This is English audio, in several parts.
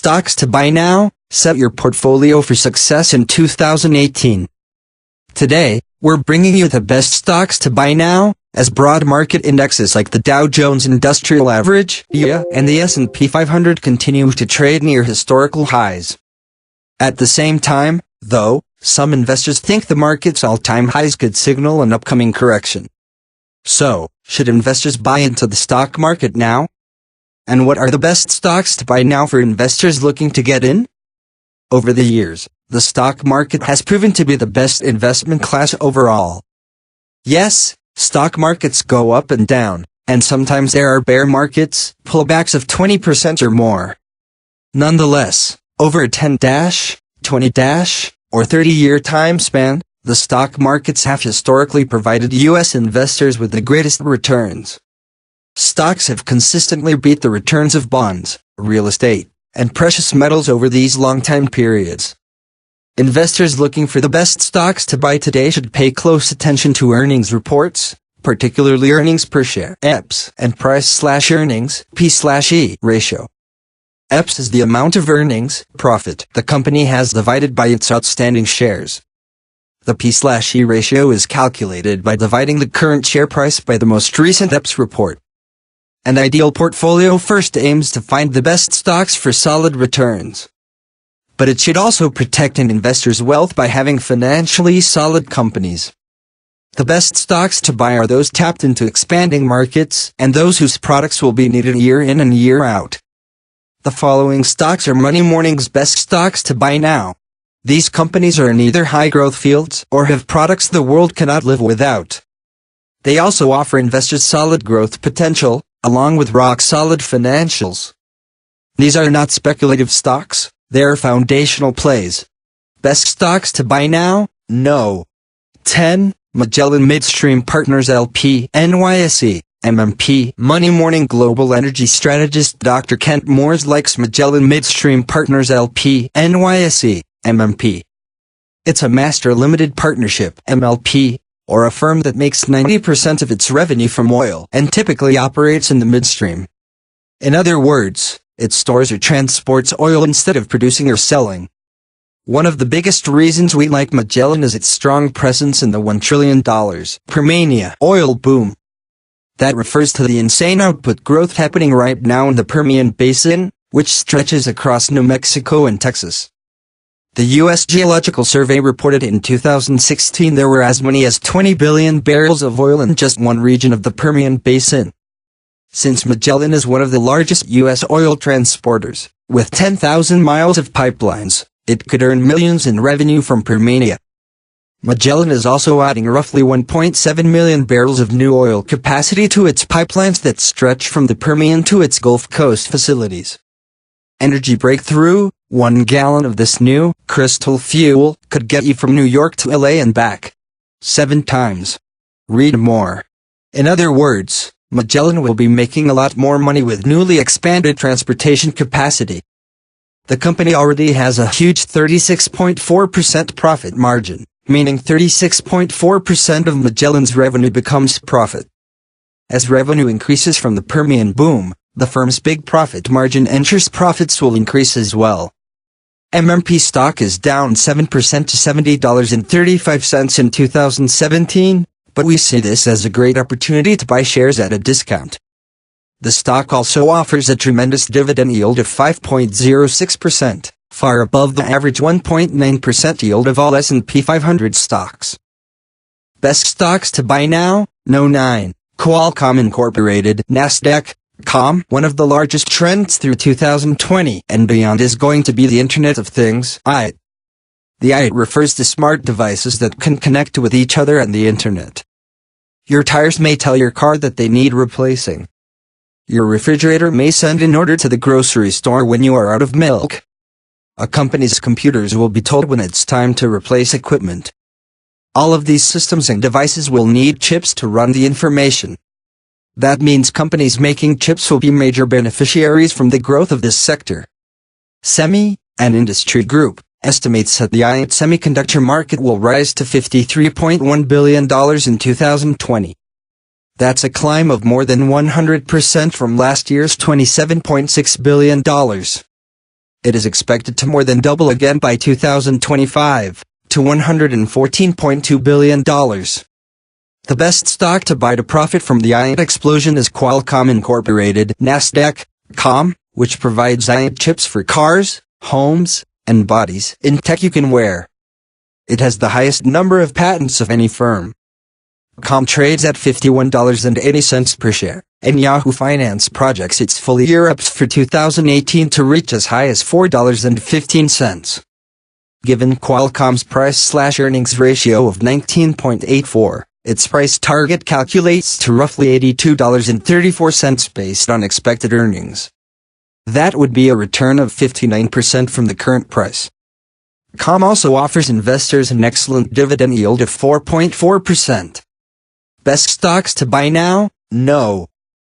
stocks to buy now. Set your portfolio for success in 2018. Today, we're bringing you the best stocks to buy now, as broad market indexes like the Dow Jones Industrial Average, and the S&P 500 continue to trade near historical highs. At the same time, though, some investors think the market's all-time highs could signal an upcoming correction. So, should investors buy into the stock market now? And what are the best stocks to buy now for investors looking to get in? Over the years, the stock market has proven to be the best investment class overall. Yes, stock markets go up and down, and sometimes there are bear markets, pullbacks of 20% or more. Nonetheless, over a 10-, 20-, or 30-year time span, the stock markets have historically provided U.S. investors with the greatest returns. Stocks have consistently beat the returns of bonds, real estate, and precious metals over these long time periods. Investors looking for the best stocks to buy today should pay close attention to earnings reports, particularly earnings per share (EPS) and price/earnings (P/E) ratio. EPS is the amount of earnings, profit, the company has divided by its outstanding shares. The P/E ratio is calculated by dividing the current share price by the most recent EPS report. An ideal portfolio first aims to find the best stocks for solid returns. But it should also protect an investor's wealth by having financially solid companies. The best stocks to buy are those tapped into expanding markets and those whose products will be needed year in and year out. The following stocks are Money Morning's best stocks to buy now. These companies are in either high-growth fields or have products the world cannot live without. They also offer investors solid growth potential, along with rock-solid financials. These are not speculative stocks, they are foundational plays. Best stocks to buy now? No. 10. Magellan Midstream Partners LP NYSE, MMP. Money Morning Global Energy Strategist Dr. Kent Moores likes Magellan Midstream Partners LP NYSE, MMP. It's a master limited partnership, MLP, or a firm that makes 90% of its revenue from oil and typically operates in the midstream. In other words, it stores or transports oil instead of producing or selling. One of the biggest reasons we like Magellan is its strong presence in the $1 trillion Permian oil boom. That refers to the insane output growth happening right now in the Permian Basin, which stretches across New Mexico and Texas. The U.S. Geological Survey reported in 2016 there were as many as 20 billion barrels of oil in just one region of the Permian Basin. Since Magellan is one of the largest U.S. oil transporters, with 10,000 miles of pipelines, it could earn millions in revenue from Permian. Magellan is also adding roughly 1.7 million barrels of new oil capacity to its pipelines that stretch from the Permian to its Gulf Coast facilities. Energy breakthrough: 1 gallon of this new, crystal fuel could get you from New York to LA and back 7 times. Read more. In other words, Magellan will be making a lot more money with newly expanded transportation capacity. The company already has a huge 36.4% profit margin, meaning 36.4% of Magellan's revenue becomes profit. As revenue increases from the Permian boom, the firm's big profit margin ensures profits will increase as well. MMP stock is down 7% to $70.35 in 2017, but we see this as a great opportunity to buy shares at a discount. The stock also offers a tremendous dividend yield of 5.06%, far above the average 1.9% yield of all S&P 500 stocks. Best stocks to buy now? No. 9. Qualcomm Incorporated, Nasdaq. One of the largest trends through 2020 and beyond is going to be the Internet of Things, IoT. The IoT refers to smart devices that can connect with each other and the Internet. Your tires may tell your car that they need replacing. Your refrigerator may send an order to the grocery store when you are out of milk. A company's computers will be told when it's time to replace equipment. All of these systems and devices will need chips to run the information. That means companies making chips will be major beneficiaries from the growth of this sector. SEMI, an industry group, estimates that the IoT semiconductor market will rise to $53.1 billion in 2020. That's a climb of more than 100% from last year's $27.6 billion. It is expected to more than double again by 2025, to $114.2 billion. The best stock to buy to profit from the AI explosion is Qualcomm Incorporated, Nasdaq.com, which provides AI chips for cars, homes, and bodies in tech you can wear. It has the highest number of patents of any firm. Qualcomm trades at $51.80 per share, and Yahoo Finance projects its full-year ups for 2018 to reach as high as $4.15. Given Qualcomm's price-earnings ratio of 19.84, its price target calculates to roughly $82.34 based on expected earnings. That would be a return of 59% from the current price. Qualcomm also offers investors an excellent dividend yield of 4.4%. Best stocks to buy now? No.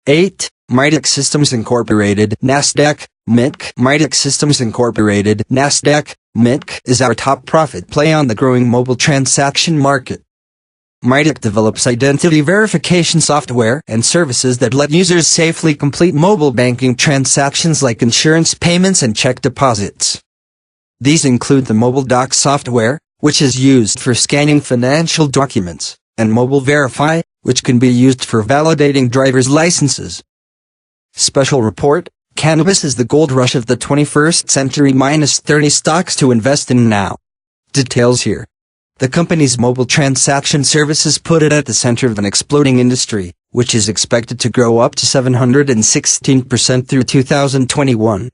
8. Mydix Systems Incorporated, Nasdaq, MIC. Mydix Systems Incorporated, Nasdaq, MIC is our top profit play on the growing mobile transaction market. Mydix develops identity verification software and services that let users safely complete mobile banking transactions like insurance payments and check deposits. These include the Mobile Doc software, which is used for scanning financial documents, and Mobile Verify, which can be used for validating driver's licenses. Special report: Cannabis is the gold rush of the 21st century. -30 stocks to invest in now. Details here. The company's mobile transaction services put it at the center of an exploding industry, which is expected to grow up to 716% through 2021.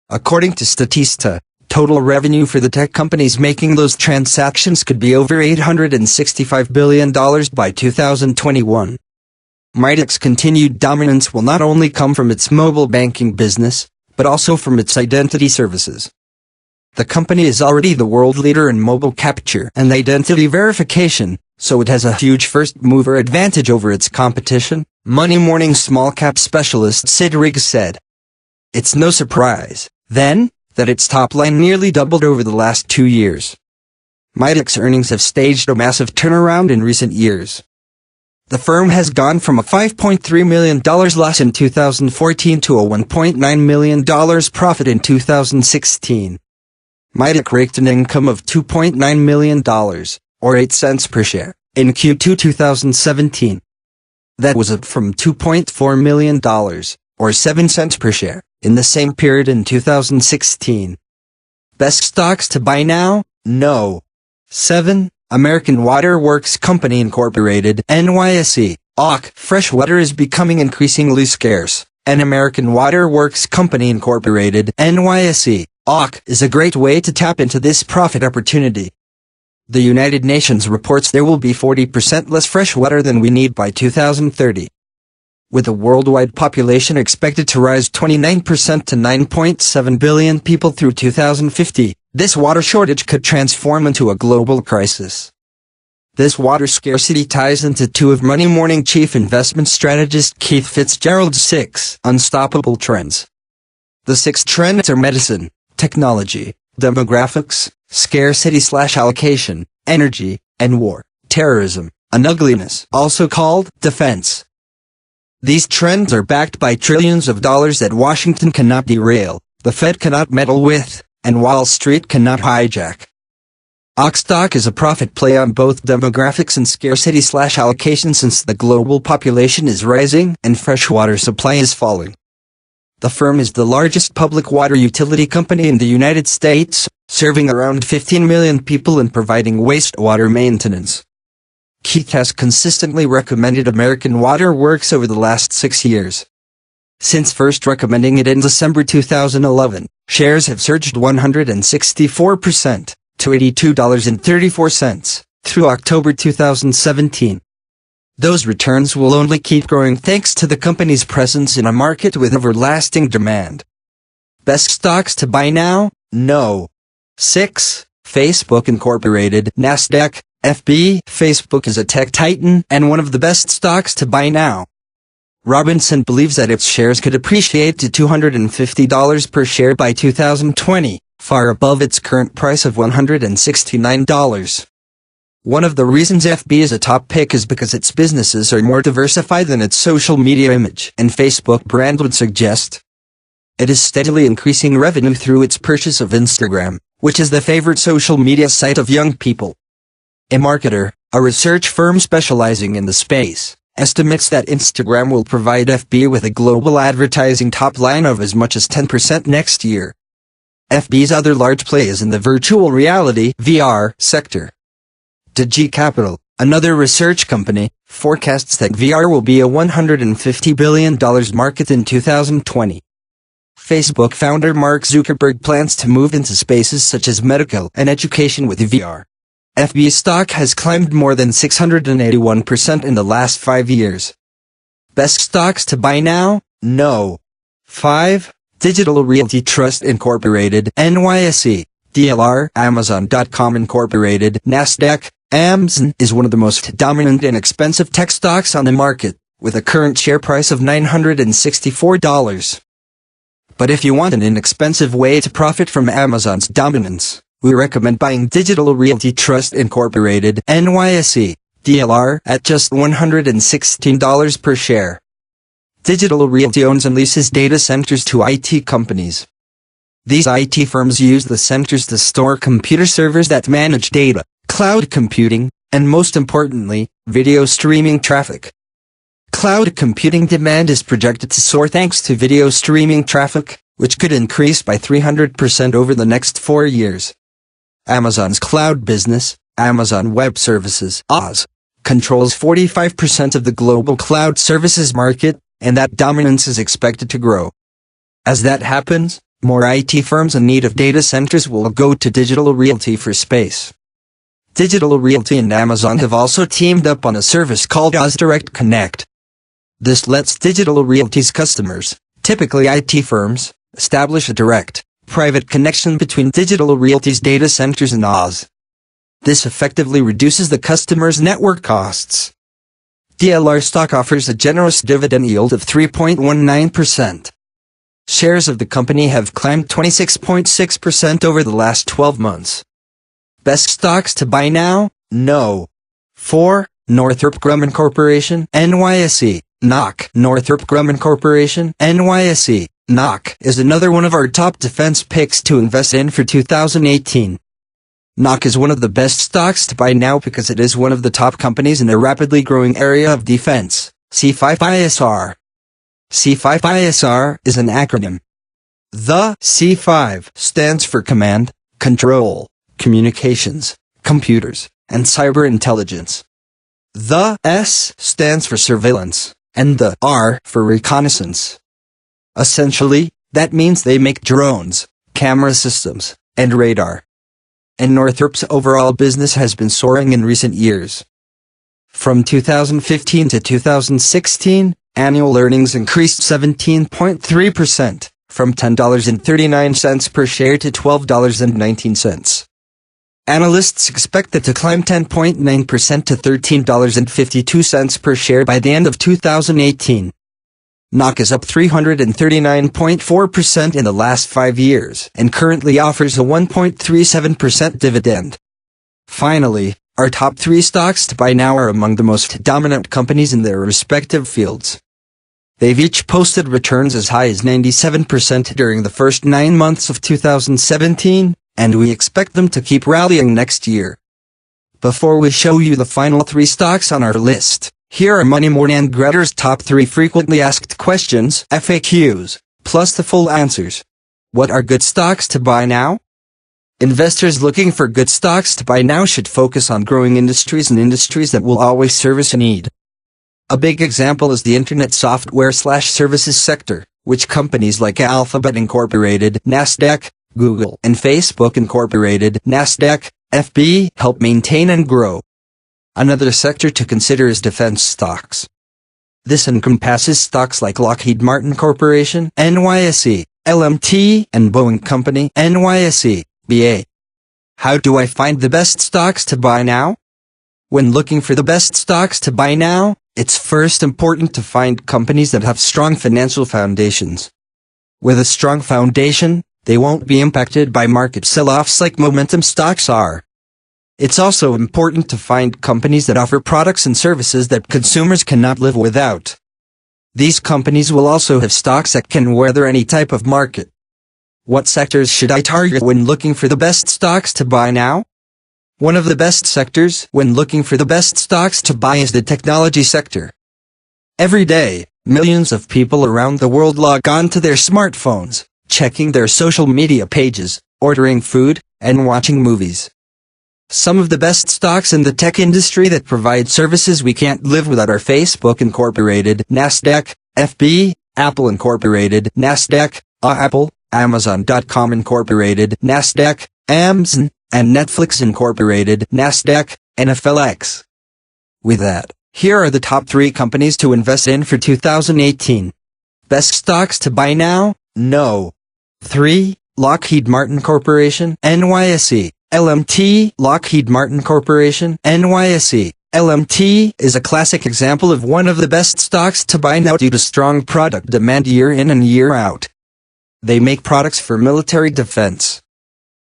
According to Statista, total revenue for the tech companies making those transactions could be over $865 billion by 2021. Mydix's continued dominance will not only come from its mobile banking business, but also from its identity services. The company is already the world leader in mobile capture and identity verification, so it has a huge first-mover advantage over its competition, Money Morning small-cap specialist Sid Riggs said. It's no surprise, then, that its top line nearly doubled over the last 2 years. Mydix earnings have staged a massive turnaround in recent years. The firm has gone from a $5.3 million loss in 2014 to a $1.9 million profit in 2016. Mydix raked an income of $2.9 million, or 8 cents per share, in Q2 2017. That was up from $2.4 million, or 7 cents per share, in the same period in 2016. Best stocks to buy now? No. 7. American Water Works Company Incorporated, NYSE, AWK. Fresh water is becoming increasingly scarce, and American Water Works Company Incorporated, NYSE, AWK is a great way to tap into this profit opportunity. The United Nations reports there will be 40% less fresh water than we need by 2030. With a worldwide population expected to rise 29% to 9.7 billion people through 2050, this water shortage could transform into a global crisis. This water scarcity ties into two of Money Morning chief investment strategist Keith Fitzgerald's 6 unstoppable trends. The 6 trends are medicine, technology, demographics, scarcity/allocation, energy, and war, terrorism, and ugliness, also called defense. These trends are backed by trillions of dollars that Washington cannot derail, the Fed cannot meddle with, and Wall Street cannot hijack. AWK stock is a profit play on both demographics and scarcity/allocation since the global population is rising and freshwater supply is falling. The firm is the largest public water utility company in the United States, serving around 15 million people and providing wastewater maintenance. Keith has consistently recommended American Water Works over the last 6 years. Since first recommending it in December 2011, shares have surged 164% to $82.34 through October 2017. Those returns will only keep growing thanks to the company's presence in a market with everlasting demand. Best stocks to buy now? No. 6. Facebook Incorporated, Nasdaq, FB. Facebook is a tech titan and one of the best stocks to buy now. Robinson believes that its shares could appreciate to $250 per share by 2020, far above its current price of $169. One of the reasons FB is a top pick is because its businesses are more diversified than its social media image and Facebook brand would suggest. it is steadily increasing revenue through its purchase of Instagram, which is the favorite social media site of young people. eMarketer, a research firm specializing in the space, estimates that Instagram will provide FB with a global advertising top line of as much as 10% next year. FB's other large play is in the virtual reality (VR) sector. Digi Capital, another research company, forecasts that VR will be a $150 billion market in 2020. Facebook founder Mark Zuckerberg plans to move into spaces such as medical and education with VR. FB stock has climbed more than 681% in the last 5 years. Best stocks to buy now? No. 5. Digital Realty Trust Incorporated, NYSE, DLR, Amazon.com Incorporated, Nasdaq. Amazon is one of the most dominant and expensive tech stocks on the market, with a current share price of $964. But if you want an inexpensive way to profit from Amazon's dominance, we recommend buying Digital Realty Trust Incorporated, NYSE, DLR, at just $116 per share. Digital Realty owns and leases data centers to IT companies. These IT firms use the centers to store computer servers that manage data, cloud computing, and most importantly, video streaming traffic. Cloud computing demand is projected to soar thanks to video streaming traffic, which could increase by 300% over the next 4 years. Amazon's cloud business, Amazon Web Services (AWS), controls 45% of the global cloud services market, and that dominance is expected to grow. As that happens, more IT firms in need of data centers will go to Digital Realty for space. Digital Realty and Amazon have also teamed up on a service called AWS Direct Connect. This lets Digital Realty's customers, typically IT firms, establish a direct, private connection between Digital Realty's data centers and AWS. This effectively reduces the customer's network costs. DLR stock offers a generous dividend yield of 3.19%. Shares of the company have climbed 26.6% over the last 12 months. Best stocks to buy now? No. 4. Northrop Grumman Corporation, NYSE, NOC. Northrop Grumman Corporation, NYSE, NOC, is another one of our top defense picks to invest in for 2018. NOC is one of the best stocks to buy now because it is one of the top companies in a rapidly growing area of defense, C5ISR. C5ISR is an acronym. The C5 stands for Command, Control, Communications, Computers, and Cyber Intelligence. The S stands for Surveillance, and the R for Reconnaissance. Essentially, that means they make drones, camera systems, and radar. And Northrop's overall business has been soaring in recent years. From 2015 to 2016, annual earnings increased 17.3%, from $10.39 per share to $12.19. Analysts expect it to climb 10.9% to $13.52 per share by the end of 2018. NOC is up 339.4% in the last 5 years and currently offers a 1.37% dividend. Finally, our top 3 stocks to buy now are among the most dominant companies in their respective fields. They've each posted returns as high as 97% during the first 9 months of 2017, and we expect them to keep rallying next year. Before we show you the final 3 stocks on our list, here are Money Morning Gretter's top 3 frequently asked questions, FAQs, plus the full answers. What are good stocks to buy now? Investors looking for good stocks to buy now should focus on growing industries and industries that will always service a need. A big example is the internet software/services sector, which companies like Alphabet Incorporated, Nasdaq, Google, and Facebook Incorporated, Nasdaq, FB, help maintain and grow. Another sector to consider is defense stocks. This encompasses stocks like Lockheed Martin Corporation, NYSE, LMT, and Boeing Company, NYSE, BA. How do I find the best stocks to buy now? When looking for the best stocks to buy now, it's first important to find companies that have strong financial foundations. With a strong foundation, they won't be impacted by market sell-offs like momentum stocks are. It's also important to find companies that offer products and services that consumers cannot live without. These companies will also have stocks that can weather any type of market. What sectors should I target when looking for the best stocks to buy now? One of the best sectors when looking for the best stocks to buy is the technology sector. Every day, millions of people around the world log on to their smartphones, checking their social media pages, ordering food, and watching movies. Some of the best stocks in the tech industry that provide services we can't live without are Facebook Incorporated, Nasdaq, FB, Apple Incorporated, Nasdaq, Apple, Amazon.com Incorporated, Nasdaq, Amazon, and Netflix Incorporated, Nasdaq, NFLX. With that, here are the top 3 companies to invest in for 2018. Best stocks to buy now? No. 3. Lockheed Martin Corporation, NYSE, LMT. Lockheed Martin Corporation, NYSE, LMT is a classic example of one of the best stocks to buy now due to strong product demand year in and year out. They make products for military defense.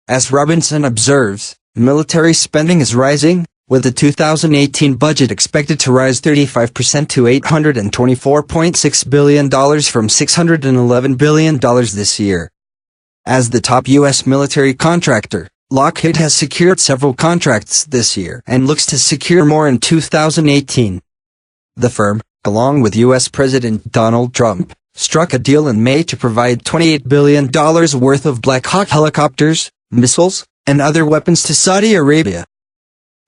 As Robinson observes, military spending is rising, with the 2018 budget expected to rise 35% to $824.6 billion from $611 billion this year. As the top U.S. military contractor, Lockheed has secured several contracts this year and looks to secure more in 2018. The firm, along with U.S. President Donald Trump, struck a deal in May to provide $28 billion worth of Black Hawk helicopters, missiles, and other weapons to Saudi Arabia.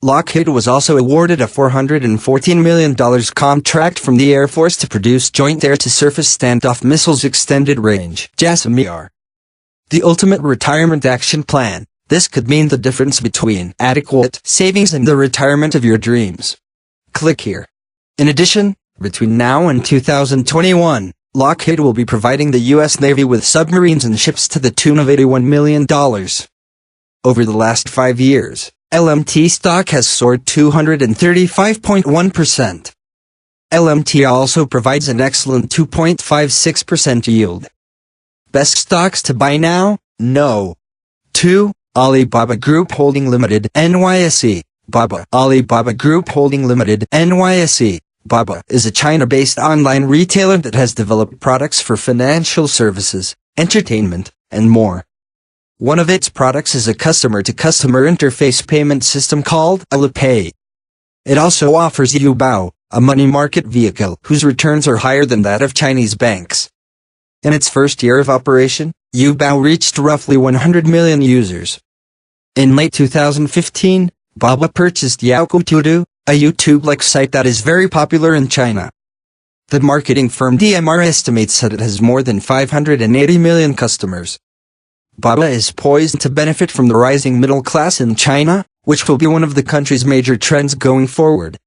Lockheed was also awarded a $414 million contract from the Air Force to produce Joint Air-to-Surface Standoff Missiles Extended Range (JASSM-ER). The Ultimate Retirement Action Plan. This could mean the difference between adequate savings and the retirement of your dreams. Click here. In addition, between now and 2021, Lockheed will be providing the U.S. Navy with submarines and ships to the tune of $81 million. Over the last 5 years, LMT stock has soared 235.1%. LMT also provides an excellent 2.56% yield. Best stocks to buy now? No. 2. Alibaba Group Holding Limited, NYSE, BABA. Alibaba Group Holding Limited, NYSE, BABA is a China-based online retailer that has developed products for financial services, entertainment, and more. One of its products is a customer-to-customer interface payment system called Alipay. It also offers Youbao, a money market vehicle whose returns are higher than that of Chinese banks. In its first year of operation, Youbao reached roughly 100 million users. In late 2015, BABA purchased Youku, a YouTube-like site that is very popular in China. The marketing firm DMR estimates that it has more than 580 million customers. BABA is poised to benefit from the rising middle class in China, which will be one of the country's major trends going forward.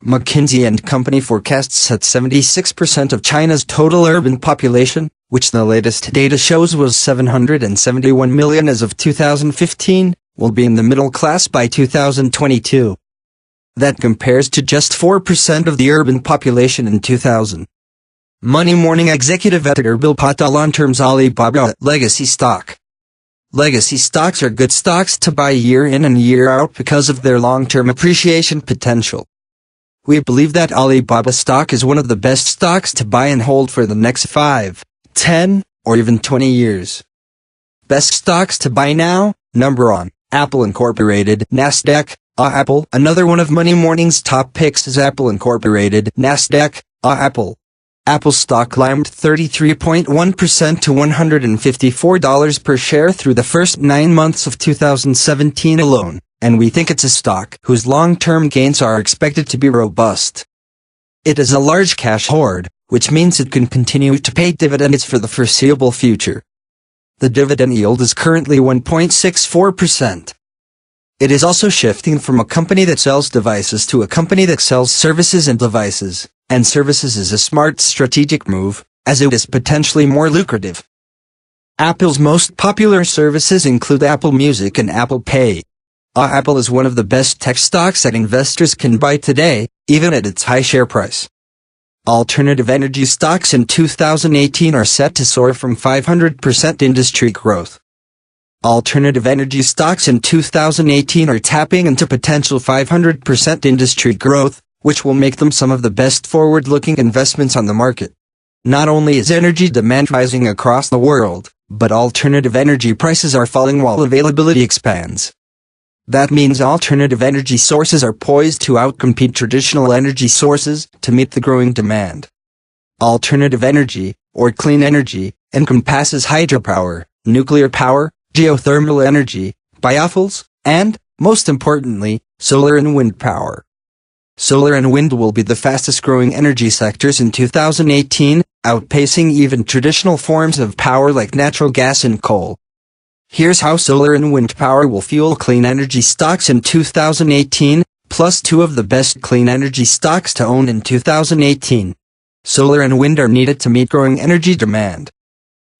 McKinsey & Company forecasts that 76% of China's total urban population, which the latest data shows was 771 million as of 2015, will be in the middle class by 2022. That compares to just 4% of the urban population in 2000. Money Morning executive editor Bill Patel terms Alibaba legacy stock. Legacy stocks are good stocks to buy year in and year out because of their long-term appreciation potential. We believe that Alibaba stock is one of the best stocks to buy and hold for the next 5, 10, or even 20 years. Best stocks to buy now? Number 1, Apple Incorporated, Nasdaq, Apple. Another one of Money Morning's top picks is Apple Incorporated, Nasdaq, Apple. Apple stock climbed 33.1% to $154 per share through the first 9 months of 2017 alone, and we think it's a stock whose long-term gains are expected to be robust. It is a large cash hoard, which means it can continue to pay dividends for the foreseeable future. The dividend yield is currently 1.64%. It is also shifting from a company that sells devices to a company that sells services and devices, and services is a smart strategic move, as it is potentially more lucrative. Apple's most popular services include Apple Music and Apple Pay. Apple is one of the best tech stocks that investors can buy today, even at its high share price. Alternative energy stocks in 2018 are set to soar from 500% industry growth. Alternative energy stocks in 2018 are tapping into potential 500% industry growth, which will make them some of the best forward-looking investments on the market. Not only is energy demand rising across the world, but alternative energy prices are falling while availability expands. That means alternative energy sources are poised to outcompete traditional energy sources to meet the growing demand. Alternative energy, or clean energy, encompasses hydropower, nuclear power, geothermal energy, biofuels, and, most importantly, solar and wind power. Solar and wind will be the fastest growing energy sectors in 2018, outpacing even traditional forms of power like natural gas and coal. Here's how solar and wind power will fuel clean energy stocks in 2018, plus two of the best clean energy stocks to own in 2018. Solar and wind are needed to meet growing energy demand.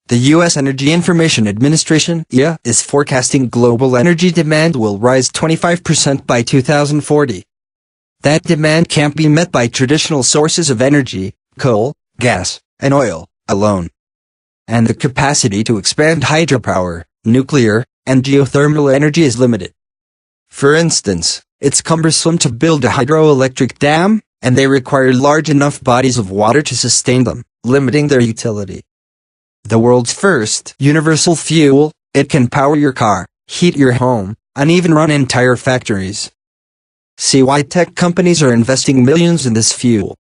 The U.S. Energy Information Administration (EIA) is forecasting global energy demand will rise 25% by 2040. That demand can't be met by traditional sources of energy, coal, gas, and oil, alone. And the capacity to expand hydropower, nuclear, and geothermal energy is limited. For instance, it's cumbersome to build a hydroelectric dam, and they require large enough bodies of water to sustain them, limiting their utility. The world's first universal fuel, it can power your car, heat your home, and even run entire factories. See why tech companies are investing millions in this fuel.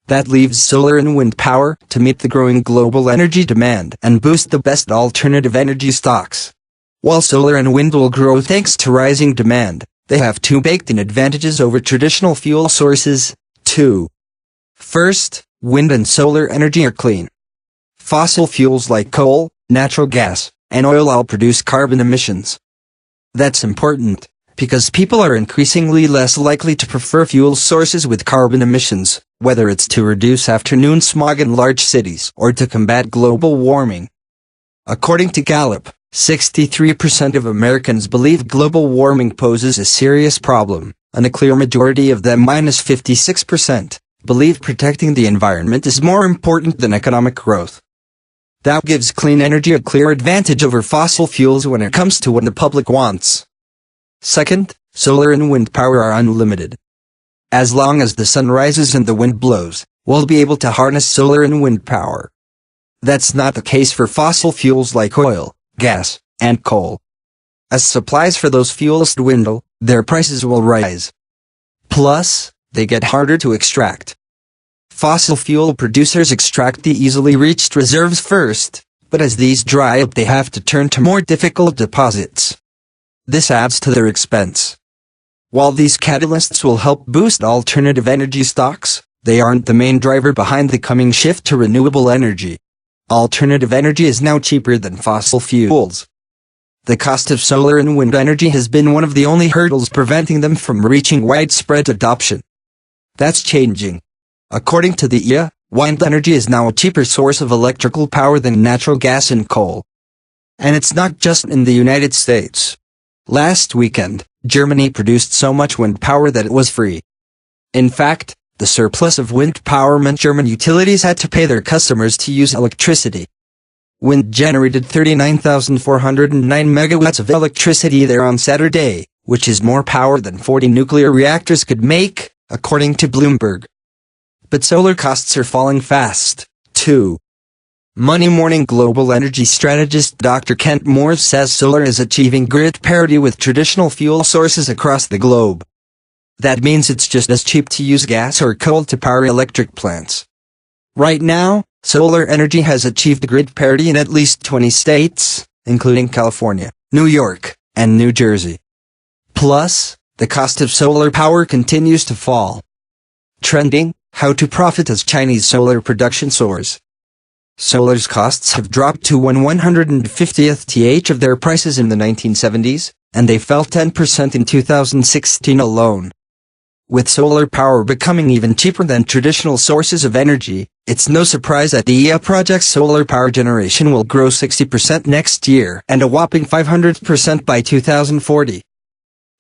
That leaves solar and wind power to meet the growing global energy demand and boost the best alternative energy stocks. While solar and wind will grow thanks to rising demand, they have two baked-in advantages over traditional fuel sources. 2. First, wind and solar energy are clean. Fossil fuels like coal, natural gas, and oil all produce carbon emissions. That's important, because people are increasingly less likely to prefer fuel sources with carbon emissions, whether it's to reduce afternoon smog in large cities or to combat global warming. According to Gallup, 63% of Americans believe global warming poses a serious problem, and a clear majority of them, -56%, believe protecting the environment is more important than economic growth. That gives clean energy a clear advantage over fossil fuels when it comes to what the public wants. Second, solar and wind power are unlimited. As long as the sun rises and the wind blows, we'll be able to harness solar and wind power. That's not the case for fossil fuels like oil, gas, and coal. As supplies for those fuels dwindle, their prices will rise. Plus, they get harder to extract. Fossil fuel producers extract the easily reached reserves first, but as these dry up they have to turn to more difficult deposits. This adds to their expense. While these catalysts will help boost alternative energy stocks, they aren't the main driver behind the coming shift to renewable energy. Alternative energy is now cheaper than fossil fuels. The cost of solar and wind energy has been one of the only hurdles preventing them from reaching widespread adoption. That's changing. According to the EIA, wind energy is now a cheaper source of electrical power than natural gas and coal. And it's not just in the United States. Last weekend, Germany produced so much wind power that it was free. In fact, the surplus of wind power meant German utilities had to pay their customers to use electricity. Wind generated 39,409 megawatts of electricity there on Saturday, which is more power than 40 nuclear reactors could make, according to Bloomberg. But solar costs are falling fast, too. Money Morning global energy strategist Dr. Kent Moore says solar is achieving grid parity with traditional fuel sources across the globe. That means it's just as cheap to use gas or coal to power electric plants. Right now, solar energy has achieved grid parity in at least 20 states, including California, New York, and New Jersey. Plus, the cost of solar power continues to fall. Trending, how to profit as Chinese solar production soars. Solar's costs have dropped to 1/150th of their prices in the 1970s, and they fell 10% in 2016 alone. With solar power becoming even cheaper than traditional sources of energy, it's no surprise that the EIA projects solar power generation will grow 60% next year and a whopping 500% by 2040.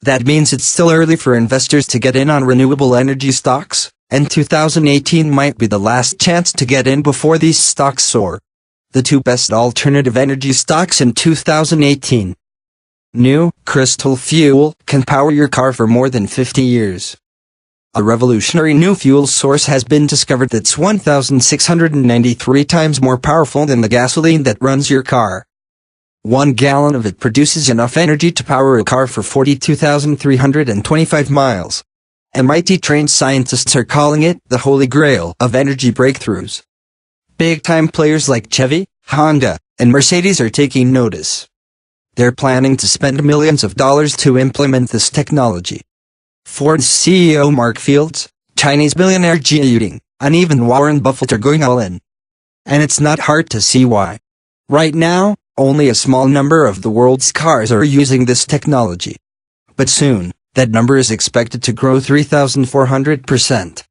That means it's still early for investors to get in on renewable energy stocks, and 2018 might be the last chance to get in before these stocks soar. The two best alternative energy stocks in 2018. New Crystal Fuel can power your car for more than 50 years. A revolutionary new fuel source has been discovered that's 1,693 times more powerful than the gasoline that runs your car. 1 gallon of it produces enough energy to power a car for 42,325 miles. MIT-trained scientists are calling it the holy grail of energy breakthroughs. Big-time players like Chevy, Honda, and Mercedes are taking notice. They're planning to spend millions of dollars to implement this technology. Ford's CEO Mark Fields, Chinese billionaire Jie Yuding, and even Warren Buffett are going all in. And it's not hard to see why. Right now, only a small number of the world's cars are using this technology. But soon, that number is expected to grow 3,400%.